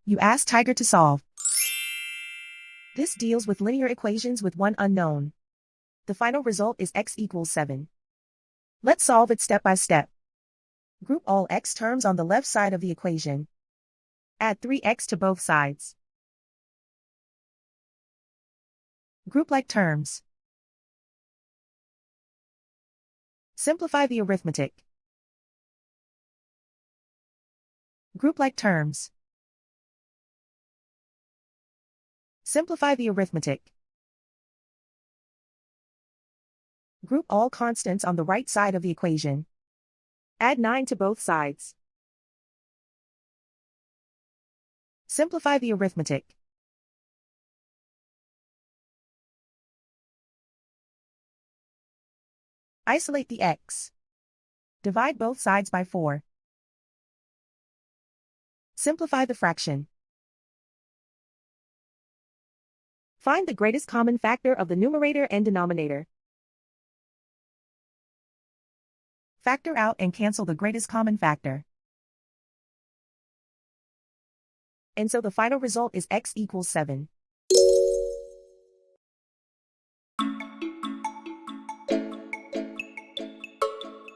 You ask Tiger to solve. This deals with linear equations with one unknown. The final result is x equals 7. Let's solve it step by step. Group all x terms on the left side of the equation. Add 3x to both sides. Group like terms. Simplify the arithmetic. Group like terms. Simplify the arithmetic. Group all constants on the right side of the equation. Add 9 to both sides. Simplify the arithmetic. Isolate the x. Divide both sides by 4. Simplify the fraction. Find the greatest common factor of the numerator and denominator. Factor out and cancel the greatest common factor. And so the final result is x equals 7.